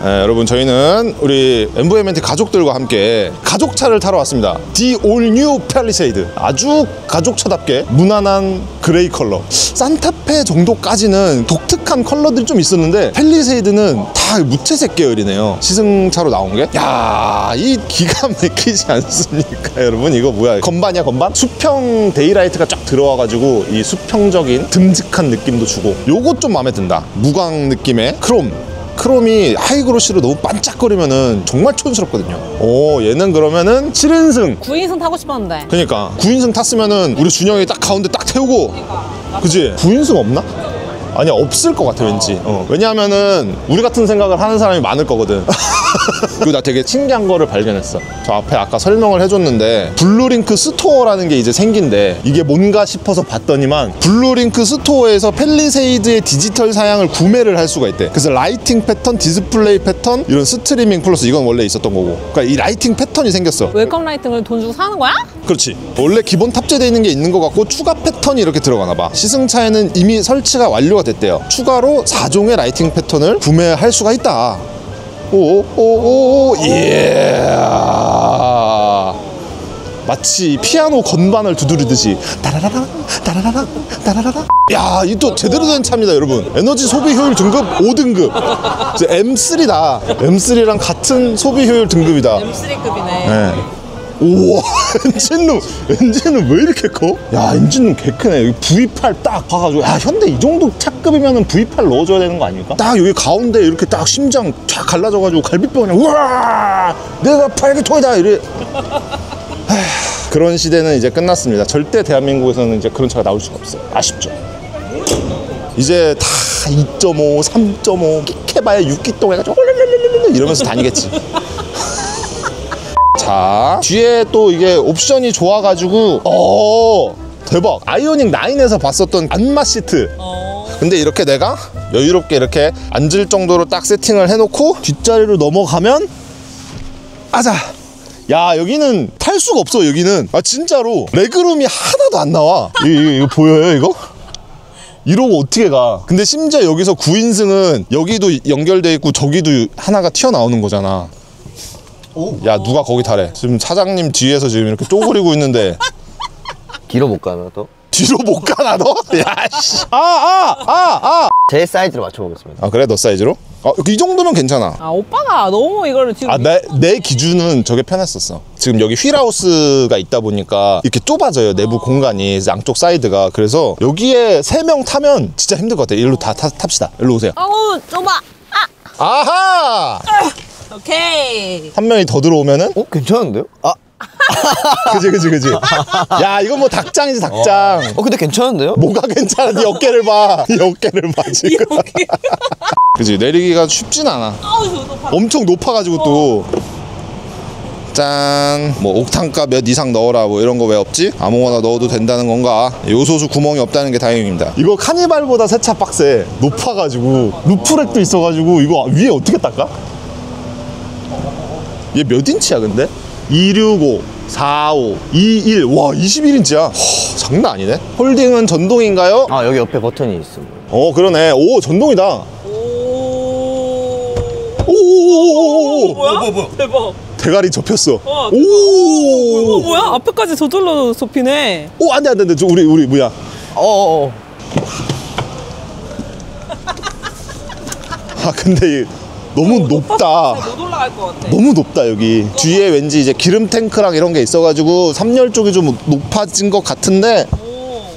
여러분 저희는 우리 MVMNT 가족들과 함께 가족차를 타러 왔습니다. The All New Palisade. 아주 가족차답게 무난한 그레이 컬러. 산타페 정도까지는 독특한 컬러들이 좀 있었는데 팰리세이드는 다 무채색 계열이네요. 시승차로 나온 게. 야, 이 기가 막히지 않습니까 여러분? 이거 뭐야, 건반이야 건반? 수평 데이라이트가 쫙 들어와가지고 이 수평적인 듬직한 느낌도 주고, 요거 좀 마음에 든다. 무광 느낌의 크롬이 하이그로시로 너무 반짝거리면은 정말 촌스럽거든요. 오, 얘는 그러면은 7인승 9인승 타고 싶었는데. 그니까 9인승 탔으면은 우리 준영이 딱 가운데 딱 태우고. 그치? 9인승 없나? 아니야, 없을 것 같아 왠지. 왜냐하면은 우리 같은 생각을 하는 사람이 많을 거거든. 그리고 나 되게 신기한 거를 발견했어. 저 앞에 아까 설명을 해줬는데 블루링크 스토어라는 게 이제 생긴데 이게 뭔가 싶어서 봤더니만 블루링크 스토어에서 팰리세이드의 디지털 사양을 구매를 할 수가 있대. 그래서 라이팅 패턴, 디스플레이 패턴, 이런 스트리밍 플러스 이건 원래 있었던 거고. 그러니까 이 라이팅 패턴이 생겼어. 웰컴 라이팅을 돈 주고 사는 거야? 그렇지. 원래 기본 탑재되어 있는 게 있는 것 같고 추가 패턴이 이렇게 들어가나 봐. 시승차에는 이미 설치가 완료가 됐대요. 추가로 4종의 라이팅 패턴을 구매할 수가 있다. 오오오오, 예. 마치 피아노 건반을 두드리듯이 따라라라 따라라라 따라라라. 야, 이 또 제대로 된 차입니다 여러분. 에너지 소비 효율 등급 5등급. 이제 M3다. M3랑 같은 소비 효율 등급이다. M3급이네. 네. 우와, 엔진룸 왜 이렇게 커? 야, 엔진룸 개 크네. 여기 V8 딱 봐가지고, 야, 현대 이 정도 차급이면은 V8 넣어줘야 되는 거 아닙니까? 딱 여기 가운데 이렇게 딱 심장 쫙 갈라져가지고 갈비뼈 그냥 우와, 내가 팔기토이다 이래. 그런 시대는 이제 끝났습니다. 절대 대한민국에서는 이제 그런 차가 나올 수가 없어요. 아쉽죠. 이제 다 2.5, 3.5 끽해봐야 6기통 해가지고 이러면서 다니겠지. 자, 뒤에 또 이게 옵션이 좋아가지고 대박. 아이오닉 9에서 봤었던 안마 시트. 근데 이렇게 내가 여유롭게 이렇게 앉을 정도로 딱 세팅을 해놓고 뒷자리로 넘어가면 아자. 야, 여기는 탈 수가 없어. 여기는 진짜로 레그룸이 하나도 안 나와. 이거 보여요 이거? 이러고 어떻게 가? 근데 심지어 여기서 9인승은 여기도 연결돼 있고 저기도 하나가 튀어나오는 거잖아. 야, 누가 거기 타래? 지금 사장님 뒤에서 지금 이렇게 쪼그리고 있는데. 뒤로 못 가나 또? 뒤로 못 가나 너? 야, 씨. 제 사이즈로 맞춰보겠습니다. 아, 그래? 너 사이즈로? 이 정도면 괜찮아. 오빠가 너무 이거를 지금. 내 기준은 저게 편했었어. 지금 여기 휠하우스가 있다 보니까 이렇게 좁아져요. 내부 공간이 양쪽 사이드가. 그래서 여기에 3명 타면 진짜 힘들 것 같아. 일로 다 탑시다. 일로 오세요. 아우, 좁아. 아하! 오케이. 한 명이 더 들어오면은? 괜찮은데요? 그지. 야, 이건 뭐 닭장이지, 닭장. 근데 괜찮은데요? 뭐가 괜찮아? 네 어깨를 봐. 네 어깨를 봐, 지금. 그지, 내리기가 쉽진 않아. 엄청 높아가지고 또. 짠. 뭐 옥탄가 몇 이상 넣어라 뭐 이런 거 왜 없지? 아무거나 넣어도 된다는 건가? 요소수 구멍이 없다는 게 다행입니다. 이거 카니발보다 세차 빡세. 높아가지고 루프렉도 있어가지고 이거 위에 어떻게 닦아? 얘 몇 인치야 근데? 265, 45, 21. 와, 21인치야. 장난 아니네. 홀딩은 전동인가요? 여기 옆에 버튼이 있습니다. 그러네. 오, 전동이다. 오. 뭐야? 대박. 대가리 접혔어. 오, 뭐야? 앞에까지 저절로 접히네. 오, 안 돼. 우리 뭐야? 근데 너무 높다. 못 올라갈 것 같아. 너무 높다 여기. 뒤에 왠지 이제 기름 탱크랑 이런 게 있어가지고 3열 쪽이 좀 높아진 것 같은데.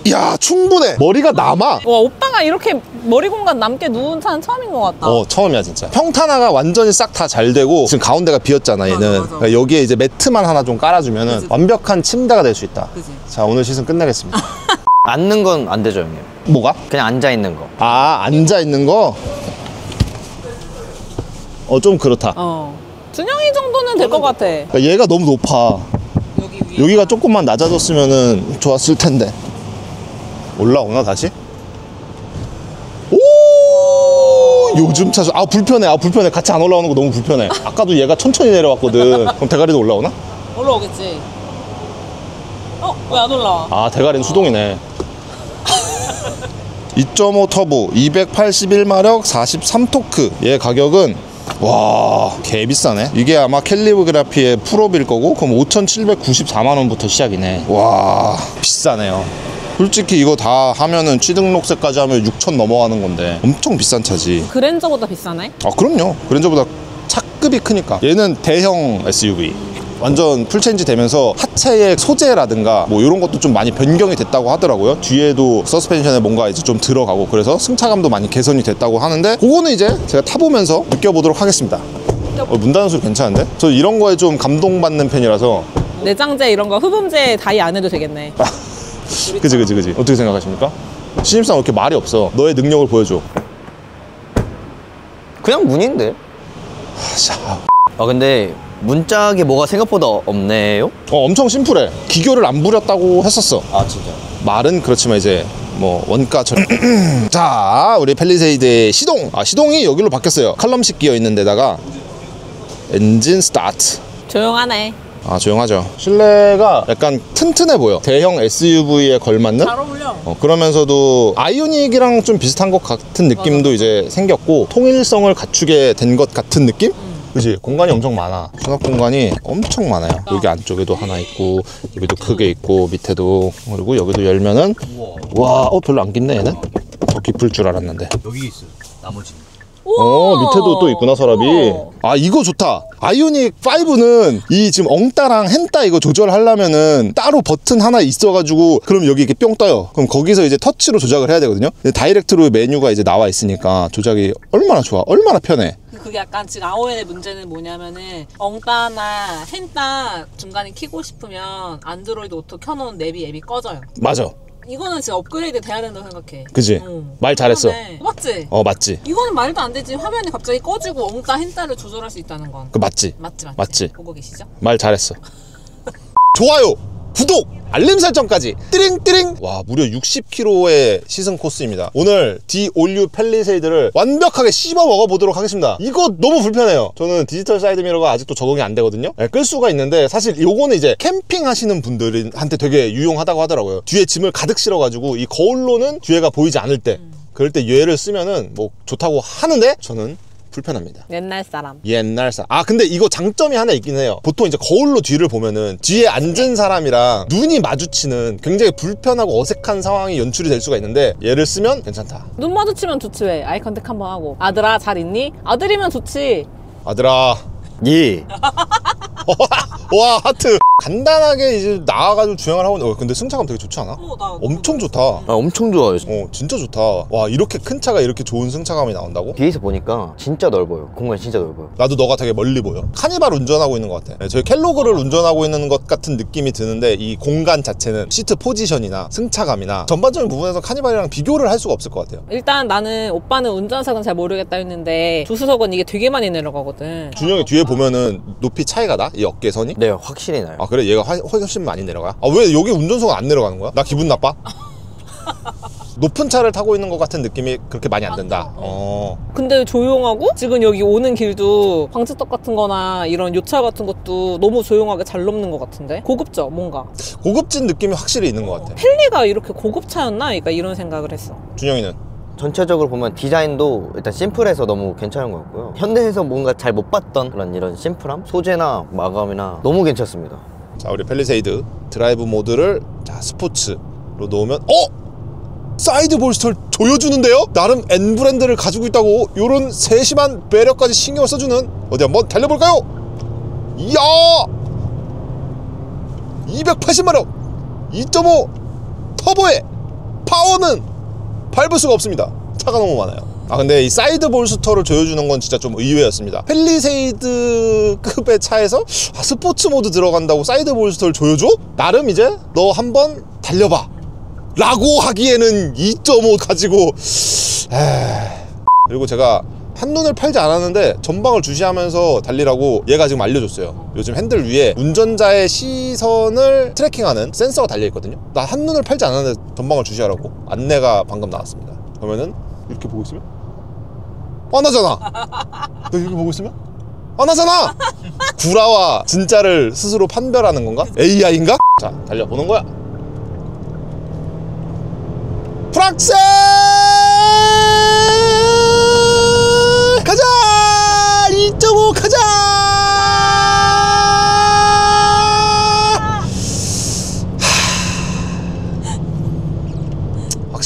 야, 충분해. 머리가 남아. 와, 오빠가 이렇게 머리 공간 남게 누운 차는 처음인 것 같다. 처음이야 진짜. 평탄화가 완전히 싹 다 잘 되고 지금 가운데가 비었잖아 얘는. 맞아. 그러니까 여기에 이제 매트만 하나 좀 깔아주면은 그치. 완벽한 침대가 될 수 있다. 그치. 자, 오늘 시즌 끝내겠습니다. 앉는 건 안 되죠 형님? 뭐가? 그냥 앉아있는 거. 앉아있는 거? 좀 그렇다. 준영이 정도는 될 것 같아. 그러니까 얘가 너무 높아. 여기가 조금만 낮아졌으면은 좋았을 텐데. 올라오나 다시? 오, 요즘 차 불편해. 불편해. 같이 안 올라오는 거 너무 불편해. 아까도 얘가 천천히 내려왔거든. 그럼 대가리도 올라오나? 올라오겠지. 왜 안 올라와? 대가리는 수동이네. 2.5 터보 281마력 43토크. 얘 가격은 와, 개 비싸네. 이게 아마 캘리그라피의 풀업일 거고, 그럼 5,794만원부터 시작이네. 와, 비싸네요. 솔직히 이거 다 하면은 취등록세까지 하면 6천 넘어가는 건데 엄청 비싼 차지. 그랜저보다 비싸네? 아, 그럼요. 그랜저보다 차급이 크니까. 얘는 대형 SUV. 완전 풀체인지 되면서 하체의 소재라든가 뭐 이런 것도 좀 많이 변경이 됐다고 하더라고요. 뒤에도 서스펜션에 뭔가 이제 좀 들어가고, 그래서 승차감도 많이 개선이 됐다고 하는데, 그거는 이제 제가 타보면서 느껴보도록 하겠습니다. 문 닫는 소리 괜찮은데? 저 이런 거에 좀 감동받는 편이라서. 내장재 이런 거 흡음재 다이 안 해도 되겠네. 그지. 어떻게 생각하십니까? 신입사원 왜 이렇게 말이 없어? 너의 능력을 보여줘. 그냥 문인데. 아 근데 문짝에 뭐가 생각보다 없네요? 엄청 심플해. 기교를 안 부렸다고 했었어. 아 진짜. 말은 그렇지만 이제 뭐 원가처럼. 자, 우리 팰리세이드의 시동. 시동이 여기로 바뀌었어요. 칼럼식 기어 있는 데다가 엔진 스타트. 조용하네. 조용하죠. 실내가 약간 튼튼해 보여. 대형 SUV에 걸맞는? 잘 어울려. 그러면서도 아이오닉이랑 좀 비슷한 것 같은 느낌도 이제 생겼고, 통일성을 갖추게 된 것 같은 느낌? 그치? 공간이 엄청 많아. 수납 공간이 엄청 많아요. 여기 안쪽에도 하나 있고, 여기도 크게 있고, 밑에도. 그리고 여기도 열면은, 와, 별로 안 깊네 얘는. 더 깊을 줄 알았는데. 여기 있어요. 나머지. 밑에도 또 있구나, 서랍이. 이거 좋다. 아이오닉 5는 이 지금 엉따랑 헨따 이거 조절하려면은 따로 버튼 하나 있어가지고, 그럼 여기 이렇게 뿅 떠요. 그럼 거기서 이제 터치로 조작을 해야 되거든요. 근데 다이렉트로 메뉴가 이제 나와 있으니까 조작이 얼마나 좋아, 얼마나 편해. 그게 약간 지금 아오엔의 문제는 뭐냐면은 엉따나 헨따 중간에 키고 싶으면 안드로이드 오토 켜놓은 내비 앱이 꺼져요. 맞아. 이거는 진짜 업그레이드 돼야 된다고 생각해. 그지? 말 잘했어. 맞지? 맞지. 이거는 말도 안 되지. 화면이 갑자기 꺼지고 엉따 헨따를 조절할 수 있다는 건. 그 맞지? 맞지. 보고 계시죠? 말 잘했어. 좋아요, 구독, 알림 설정까지 띠링띠링. 와, 무려 60km의 시승 코스입니다. 오늘 디올류 팰리세이드를 완벽하게 씹어 먹어보도록 하겠습니다. 이거 너무 불편해요. 저는 디지털 사이드미러가 아직도 적응이 안 되거든요. 끌 수가 있는데, 사실 요거는 이제 캠핑 하시는 분들한테 되게 유용하다고 하더라고요. 뒤에 짐을 가득 실어가지고 이 거울로는 뒤에가 보이지 않을 때, 그럴 때 얘를 쓰면은 뭐 좋다고 하는데, 저는 불편합니다. 옛날 사람. 근데 이거 장점이 하나 있긴 해요. 보통 이제 거울로 뒤를 보면은 뒤에 앉은 사람이랑 눈이 마주치는 굉장히 불편하고 어색한 상황이 연출이 될 수가 있는데, 얘를 쓰면 괜찮다. 눈 마주치면 좋지 왜? 아이 컨택 한번 하고. 아들아 잘 있니? 아들이면 좋지. 아들아. 예. 와, 하트. 간단하게 이제 나와가지고 주행을 하고 있는데, 근데 승차감 되게 좋지 않아? 나 엄청 좋다. 엄청 좋아요. 진짜 좋다. 와, 이렇게 큰 차가 이렇게 좋은 승차감이 나온다고? 뒤에서 보니까 진짜 넓어요. 공간이 진짜 넓어요. 나도 너가 되게 멀리 보여. 카니발 운전하고 있는 것 같아. 저희 켈로그를 운전하고 있는 것 같은 느낌이 드는데, 이 공간 자체는 시트 포지션이나 승차감이나 전반적인 부분에서 카니발이랑 비교를 할 수가 없을 것 같아요. 일단 나는 오빠는 운전석은 잘 모르겠다 했는데, 조수석은 이게 되게 많이 내려가거든. 준영이 뒤에 보면은 높이 차이가 나? 이 어깨선이? 네, 확실히 나요. 그래? 얘가 훨씬 많이 내려가? 왜 여기 운전석은 안 내려가는 거야? 나 기분 나빠? 높은 차를 타고 있는 것 같은 느낌이 그렇게 많이 안 든다. 근데 조용하고, 지금 여기 오는 길도 방지턱 같은 거나 이런 요철 같은 것도 너무 조용하게 잘 넘는 것 같은데? 고급져 뭔가. 고급진 느낌이 확실히 있는 것 같아. 펠리가 이렇게 고급차였나? 그러니까 이런 생각을 했어. 준영이는? 전체적으로 보면 디자인도 일단 심플해서 너무 괜찮은 것 같고요. 현대에서 뭔가 잘 못 봤던 그런 이런 심플함? 소재나 마감이나 너무 괜찮습니다. 자, 우리 팰리세이드 드라이브 모드를 스포츠로 놓으면 사이드 볼스터를 조여주는데요? 나름 N 브랜드를 가지고 있다고 요런 세심한 배려까지 신경을 써주는, 어디 한번 달려볼까요? 이야! 280마력 2.5 터보의 파워는 밟을 수가 없습니다. 차가 너무 많아요. 근데 이 사이드 볼스터를 조여주는 건 진짜 좀 의외였습니다. 팰리세이드급의 차에서 스포츠 모드 들어간다고 사이드 볼스터를 조여줘? 나름 이제 너 한번 달려봐 라고 하기에는 2.5 가지고 그리고 제가 한눈을 팔지 않았는데 전방을 주시하면서 달리라고 얘가 지금 알려줬어요. 요즘 핸들 위에 운전자의 시선을 트래킹하는 센서가 달려있거든요. 나 한눈을 팔지 않았는데 전방을 주시하라고 안내가 방금 나왔습니다. 그러면은 이렇게 보고 있으면 안 하잖아. 너 이렇게 보고 있으면 안 하잖아. 구라와 진짜를 스스로 판별하는 건가? AI인가? 자, 달려보는 거야. 프락셀! 가자!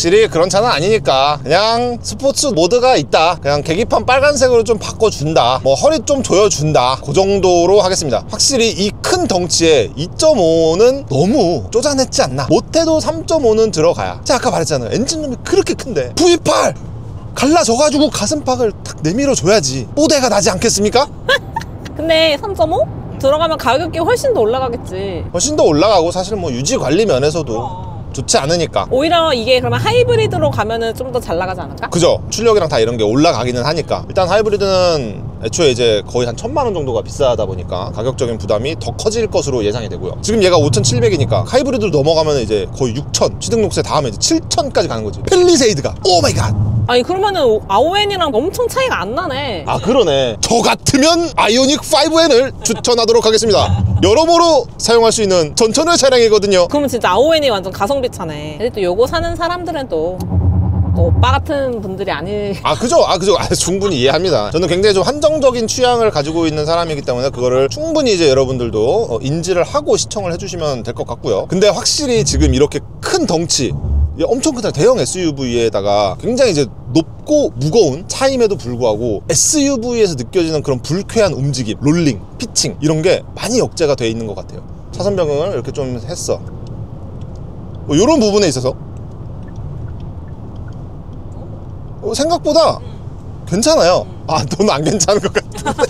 확실히 그런 차는 아니니까 그냥 스포츠 모드가 있다, 그냥 계기판 빨간색으로 좀 바꿔준다, 뭐 허리 좀 조여준다, 그 정도로 하겠습니다. 확실히 이 큰 덩치에 2.5는 너무 쪼잔했지 않나. 못해도 3.5는 들어가야. 제가 아까 말했잖아요, 엔진룸이 그렇게 큰데 V8 갈라져가지고 가슴팍을 탁 내밀어 줘야지 뽀대가 나지 않겠습니까? 근데 3.5? 들어가면 가격이 훨씬 더 올라가겠지. 훨씬 더 올라가고, 사실 뭐 유지 관리 면에서도 좋지 않으니까. 오히려 이게 그러면 하이브리드로 가면은 좀 더 잘 나가지 않을까? 그죠? 출력이랑 다 이런 게 올라가기는 하니까. 일단 하이브리드는 애초에 이제 거의 한 1000만 원 정도가 비싸다 보니까 가격적인 부담이 더 커질 것으로 예상이 되고요. 지금 얘가 5700이니까 하이브리드로 넘어가면 이제 거의 6000, 취등록세 다음에 이제 7000까지 가는 거지. 펠리세이드가 오 마이 갓. 아니 그러면은 아오엔이랑 엄청 차이가 안 나네. 아 그러네. 저 같으면 아이오닉 5N을 추천하도록 하겠습니다. 여러모로 사용할 수 있는 전천후 차량이거든요. 그러면 진짜 아오엔이 완전 가성비 차네. 근데 또 요거 사는 사람들은 또 오빠 같은 분들이 아니. 그죠. 충분히 이해합니다. 저는 굉장히 좀 한정적인 취향을 가지고 있는 사람이기 때문에 그거를 충분히 이제 여러분들도 인지를 하고 시청을 해주시면 될 것 같고요. 근데 확실히 지금 이렇게 큰 덩치, 엄청 큰 대형 SUV에다가 굉장히 이제 높고 무거운 차임에도 불구하고 SUV에서 느껴지는 그런 불쾌한 움직임, 롤링, 피칭 이런 게 많이 억제가 돼 있는 것 같아요. 차선 변경을 이렇게 좀 했어. 뭐 이런 부분에 있어서 생각보다 괜찮아요. 넌 안 괜찮은 것 같은데.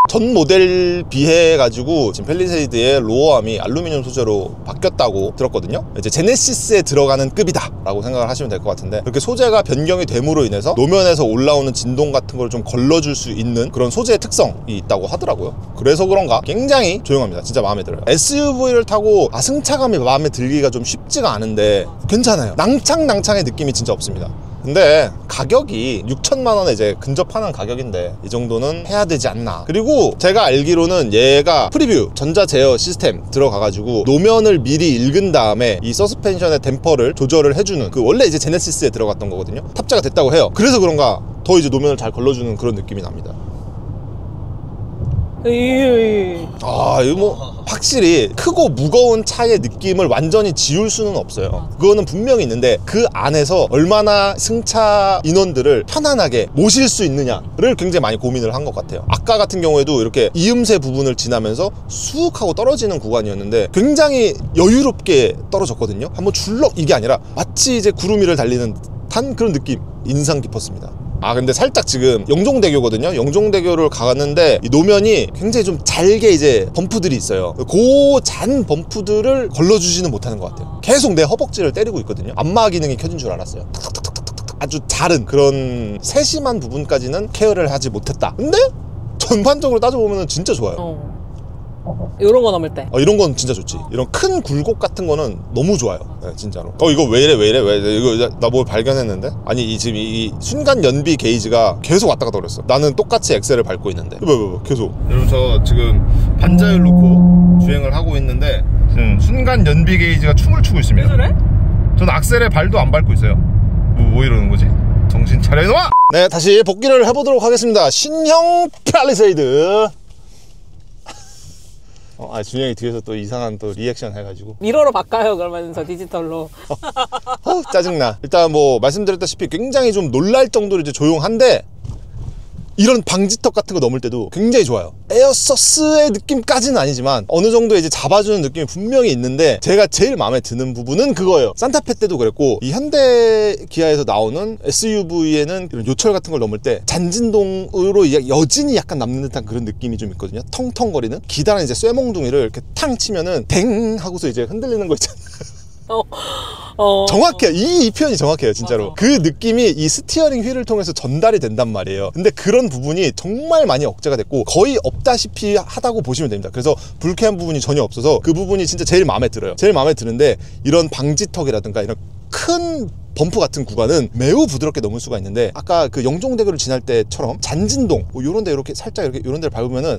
전 모델 비해 가지고 지금 펠리세이드의 로어암이 알루미늄 소재로 바뀌었다고 들었거든요. 이제 제네시스에 들어가는 급이다 라고 생각을 하시면 될 것 같은데, 이렇게 소재가 변경이 됨으로 인해서 노면에서 올라오는 진동 같은 걸 좀 걸러줄 수 있는 그런 소재의 특성이 있다고 하더라고요. 그래서 그런가 굉장히 조용합니다. 진짜 마음에 들어요. SUV를 타고 승차감이 마음에 들기가 좀 쉽지가 않은데 괜찮아요. 낭창낭창의 느낌이 진짜 없습니다. 근데 가격이 6천만 원에 이제 근접하는 가격인데 이 정도는 해야 되지 않나. 그리고 제가 알기로는 얘가 프리뷰 전자 제어 시스템 들어가가지고 노면을 미리 읽은 다음에 이 서스펜션의 댐퍼를 조절을 해주는, 그 원래 이제 제네시스에 들어갔던 거거든요. 탑재가 됐다고 해요. 그래서 그런가 더 이제 노면을 잘 걸러주는 그런 느낌이 납니다. 이거 뭐 확실히 크고 무거운 차의 느낌을 완전히 지울 수는 없어요. 그거는 분명히 있는데 그 안에서 얼마나 승차 인원들을 편안하게 모실 수 있느냐를 굉장히 많이 고민을 한 것 같아요. 아까 같은 경우에도 이렇게 이음새 부분을 지나면서 쑥 하고 떨어지는 구간이었는데 굉장히 여유롭게 떨어졌거든요. 한번 줄럭 이게 아니라 마치 이제 구름 위를 달리는 듯한 그런 느낌, 인상 깊었습니다. 근데 살짝 지금 영종대교거든요. 영종대교를 가갔는데 이 노면이 굉장히 좀 잘게 이제 범프들이 있어요. 그 잔 범프들을 걸러주지는 못하는 것 같아요. 계속 내 허벅지를 때리고 있거든요. 안마 기능이 켜진 줄 알았어요. 아주 작은 그런 세심한 부분까지는 케어를 하지 못했다. 근데 전반적으로 따져보면 진짜 좋아요. 이런 거 넘을 때 이런 건 진짜 좋지. 이런 큰 굴곡 같은 거는 너무 좋아요. 네, 진짜로. 이거 왜 이래 이거 나 뭐 발견했는데? 아니 지금 이 순간 연비 게이지가 계속 왔다 갔다 그랬어. 나는 똑같이 엑셀을 밟고 있는데 계속. 여러분 저 지금 반자율 놓고 주행을 하고 있는데 지금 순간 연비 게이지가 춤을 추고 있습니다. 왜 그래? 저는 악셀에 발도 안 밟고 있어요. 뭐 이러는 거지? 정신 차려 이놈아! 네, 다시 복귀를 해보도록 하겠습니다. 신형 펠리세이드. 준영이 뒤에서 또 이상한 또 리액션 해가지고 미러로 바꿔요 그러면서 디지털로. 짜증나. 일단 뭐 말씀드렸다시피 굉장히 좀 놀랄 정도로 이제 조용한데 이런 방지턱 같은 거 넘을 때도 굉장히 좋아요. 에어서스의 느낌까지는 아니지만 어느 정도 이제 잡아주는 느낌이 분명히 있는데, 제가 제일 마음에 드는 부분은 그거예요. 산타페 때도 그랬고 이 현대 기아에서 나오는 SUV에는 이런 요철 같은 걸 넘을 때 잔진동으로 여진이 약간 남는 듯한 그런 느낌이 좀 있거든요. 텅텅거리는 기다란 이제 쇠몽둥이를 이렇게 탕 치면은 댕 하고서 이제 흔들리는 거 있잖아요. 정확해요. 이 표현이 정확해요, 진짜로. 그 느낌이 이 스티어링 휠을 통해서 전달이 된단 말이에요. 근데 그런 부분이 정말 많이 억제가 됐고 거의 없다시피 하다고 보시면 됩니다. 그래서 불쾌한 부분이 전혀 없어서 그 부분이 진짜 제일 마음에 들어요. 제일 마음에 드는데, 이런 방지턱이라든가 이런 큰 범프 같은 구간은 매우 부드럽게 넘을 수가 있는데, 아까 그 영종대교를 지날 때처럼 잔진동 뭐 요런 데 이렇게 살짝 이렇게 요런 데를 밟으면은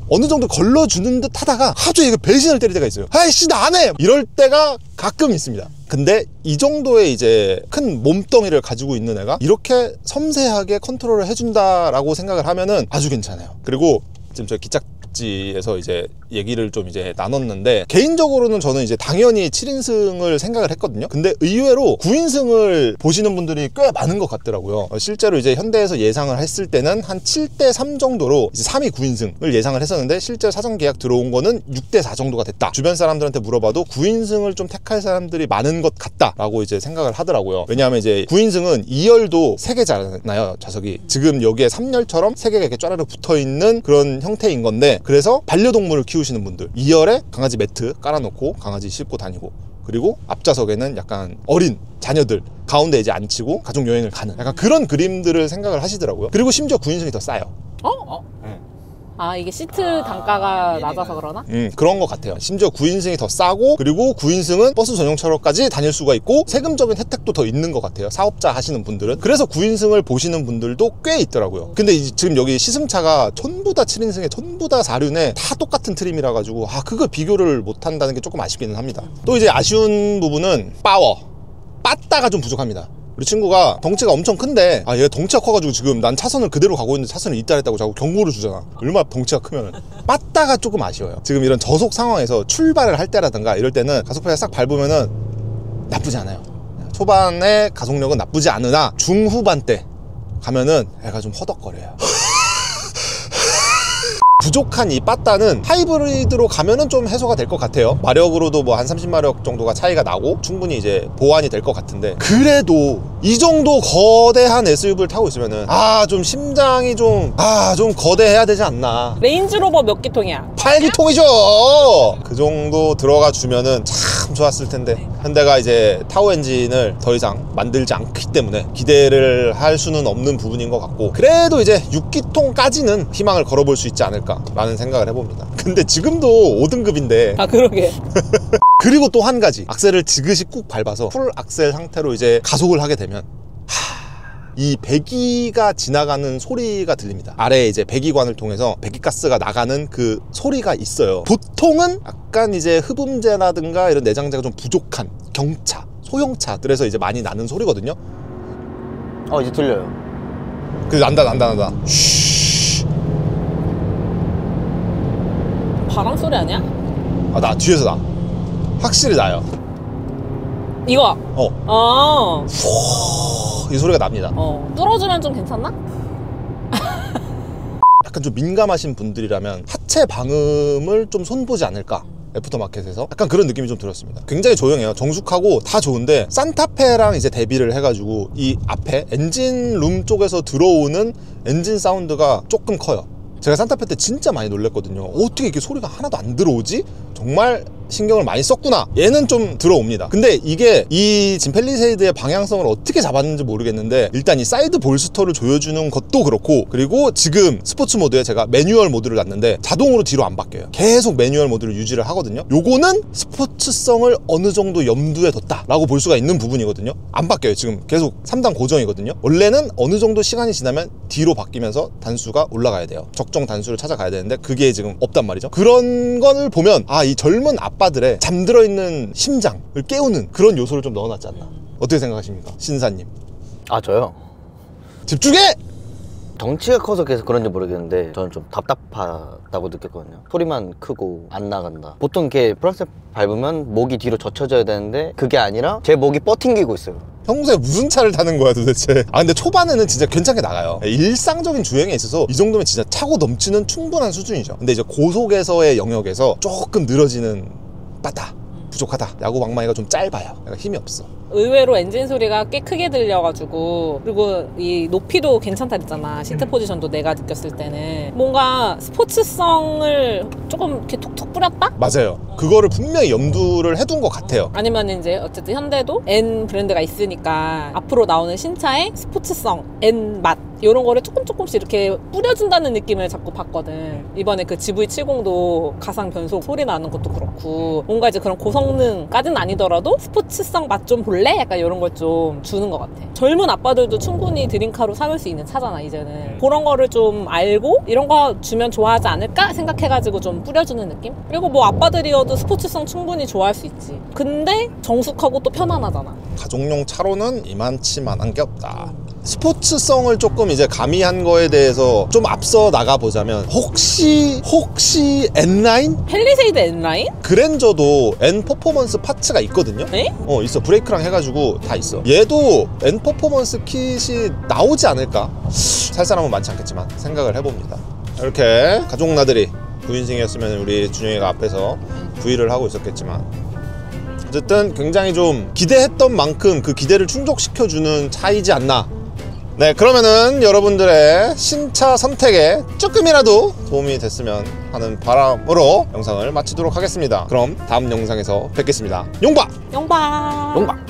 어느 정도 걸러주는 듯 하다가 하도 이거 배신을 때릴 때가 있어요. 아이씨 나 안 해! 이럴 때가 가끔 있습니다. 근데 이 정도의 이제 큰 몸덩이를 가지고 있는 애가 이렇게 섬세하게 컨트롤을 해준다라고 생각을 하면은 아주 괜찮아요. 그리고 지금 저 기짝 잡지에서 이제 얘기를 좀 이제 나눴는데, 개인적으로는 저는 이제 당연히 7인승을 생각을 했거든요. 근데 의외로 9인승을 보시는 분들이 꽤 많은 것 같더라고요. 실제로 이제 현대에서 예상을 했을 때는 한 7대3 정도로 이제 3위 9인승을 예상을 했었는데, 실제로 사전 계약 들어온 거는 6대4 정도가 됐다. 주변 사람들한테 물어봐도 9인승을 좀 택할 사람들이 많은 것 같다라고 이제 생각을 하더라고요. 왜냐하면 이제 9인승은 2열도 3개잖아요, 좌석이. 지금 여기에 3열처럼 3개가 이렇게 쫘라락 붙어있는 그런 형태인 건데, 그래서 반려동물을 키우시는 분들 2열에 강아지 매트 깔아놓고 강아지 싣고 다니고, 그리고 앞좌석에는 약간 어린 자녀들 가운데 이제 앉히고 가족 여행을 가는 약간 그런 그림들을 생각을 하시더라고요. 그리고 심지어 9인승이 더 싸요. 아, 이게 시트 단가가 낮아서 그러나? 그런 것 같아요. 심지어 9인승이 더 싸고, 그리고 9인승은 버스 전용차로까지 다닐 수가 있고 세금적인 혜택도 더 있는 것 같아요, 사업자 하시는 분들은. 그래서 9인승을 보시는 분들도 꽤 있더라고요. 근데 지금 여기 시승차가 전부 다 7인승에 전부 다 4륜에 다 똑같은 트림이라 가지고 그거 비교를 못 한다는 게 조금 아쉽기는 합니다. 또 이제 아쉬운 부분은 빠따가 좀 부족합니다. 우리 친구가 덩치가 엄청 큰데, 얘가 덩치가 커가지고 지금 난 차선을 그대로 가고 있는데 차선을 이탈했다고 자꾸 경고를 주잖아. 얼마나 덩치가 크면은. 빠따가 조금 아쉬워요. 지금 이런 저속 상황에서 출발을 할 때라든가 이럴 때는 가속페달 싹 밟으면은 나쁘지 않아요. 초반에 가속력은 나쁘지 않으나 중후반 때 가면은 애가 좀 허덕거려요. 부족한 이 빠따는 하이브리드로 가면은 좀 해소가 될 것 같아요. 마력으로도 뭐 한 30마력 정도가 차이가 나고 충분히 이제 보완이 될 것 같은데, 그래도 이 정도 거대한 SUV를 타고 있으면은 좀 심장이 좀 거대해야 되지 않나. 레인지로버 몇 기통이야? 8기통이죠. 그 정도 들어가 주면은 참 좋았을 텐데, 현대가 이제 타오 엔진을 더 이상 만들지 않기 때문에 기대를 할 수는 없는 부분인 것 같고, 그래도 이제 6기통까지는 희망을 걸어볼 수 있지 않을까 라는 생각을 해봅니다. 근데 지금도 5등급인데. 그러게. 그리고 또 한 가지, 악셀을 지그시 꾹 밟아서 풀 악셀 상태로 이제 가속을 하게 되면 이 배기가 지나가는 소리가 들립니다. 아래에 이제 배기관을 통해서 배기가스가 나가는 그 소리가 있어요. 보통은 약간 이제 흡음재라든가 이런 내장재가 좀 부족한 경차, 소형차들에서 이제 많이 나는 소리거든요. 이제 들려요. 난다. 바람 소리 아니야? 나 뒤에서 나. 확실히 나요. 이거. 이 소리가 납니다. 뚫어주면 좀 괜찮나? 약간 좀 민감하신 분들이라면 하체 방음을 좀 손보지 않을까, 애프터마켓에서 약간 그런 느낌이 좀 들었습니다. 굉장히 조용해요. 정숙하고 다 좋은데, 산타페랑 이제 대비를 해가지고 이 앞에 엔진룸 쪽에서 들어오는 엔진 사운드가 조금 커요. 제가 산타페 때 진짜 많이 놀랬거든요. 어떻게 이렇게 소리가 하나도 안 들어오지? 정말 신경을 많이 썼구나. 얘는 좀 들어옵니다. 근데 이게 이 지금 팰리세이드의 방향성을 어떻게 잡았는지 모르겠는데, 일단 이 사이드 볼스터를 조여주는 것도 그렇고, 그리고 지금 스포츠 모드에 제가 매뉴얼 모드를 놨는데 자동으로 뒤로 안 바뀌어요. 계속 매뉴얼 모드를 유지를 하거든요. 요거는 스포츠성을 어느 정도 염두에 뒀다라고 볼 수가 있는 부분이거든요. 안 바뀌어요. 지금 계속 3단 고정이거든요. 원래는 어느 정도 시간이 지나면 뒤로 바뀌면서 단수가 올라가야 돼요. 적정 단수를 찾아가야 되는데 그게 지금 없단 말이죠. 그런 걸 보면 이 젊은 아빠들의 잠들어 있는 심장을 깨우는 그런 요소를 좀 넣어놨지 않나. 어떻게 생각하십니까, 신사님? 저요? 집중해! 덩치가 커서 계속 그런지 모르겠는데 저는 좀 답답하다고 느꼈거든요. 소리만 크고 안 나간다. 보통 이렇게 프락셀 밟으면 목이 뒤로 젖혀져야 되는데 그게 아니라 제 목이 뻗팅기고 있어요. 평소에 무슨 차를 타는 거야 도대체? 근데 초반에는 진짜 괜찮게 나가요. 일상적인 주행에 있어서 이 정도면 진짜 차고 넘치는 충분한 수준이죠. 근데 이제 고속에서의 영역에서 조금 늘어지는 빠따 부족하다. 야구 방망이가 좀 짧아요. 약간 힘이 없어. 의외로 엔진 소리가 꽤 크게 들려가지고, 그리고 이 높이도 괜찮다 그랬잖아. 시트 포지션도 내가 느꼈을 때는 뭔가 스포츠성을 조금 이렇게 툭툭 뿌렸다? 맞아요. 그거를 분명히 염두를 해둔 것 같아요. 아니면 이제 어쨌든 현대도 N 브랜드가 있으니까 앞으로 나오는 신차의 스포츠성, N 맛 이런 거를 조금씩 이렇게 뿌려준다는 느낌을 자꾸 받거든. 이번에 그 GV70도 가상 변속 소리 나는 것도 그렇고, 뭔가 이제 그런 고성능까지는 아니더라도 스포츠성 맛 좀 볼래? 약간 이런 걸 좀 주는 것 같아. 젊은 아빠들도 충분히 드림카로 삼을 수 있는 차잖아 이제는. 그런 거를 좀 알고 이런 거 주면 좋아하지 않을까 생각해가지고 좀 뿌려주는 느낌? 그리고 뭐 아빠들이어도 스포츠성 충분히 좋아할 수 있지. 근데 정숙하고 또 편안하잖아. 가족용 차로는 이만치만한 게 없다. 스포츠성을 조금 이제 가미한 거에 대해서 좀 앞서 나가보자면 혹시 N라인? 펠리세이드 N라인? 그랜저도 N 퍼포먼스 파츠가 있거든요. 네? 있어. 브레이크랑 해가지고 다 있어. 얘도 N 퍼포먼스 킷이 나오지 않을까? 살 사람은 많지 않겠지만 생각을 해봅니다. 이렇게 가족 나들이 부인승이었으면 우리 준영이가 앞에서 부위를 하고 있었겠지만 어쨌든 굉장히 좀 기대했던 만큼 그 기대를 충족시켜주는 차이지 않나. 네, 그러면은 여러분들의 신차 선택에 조금이라도 도움이 됐으면 하는 바람으로 영상을 마치도록 하겠습니다. 그럼 다음 영상에서 뵙겠습니다. 용바! 영박! 용박!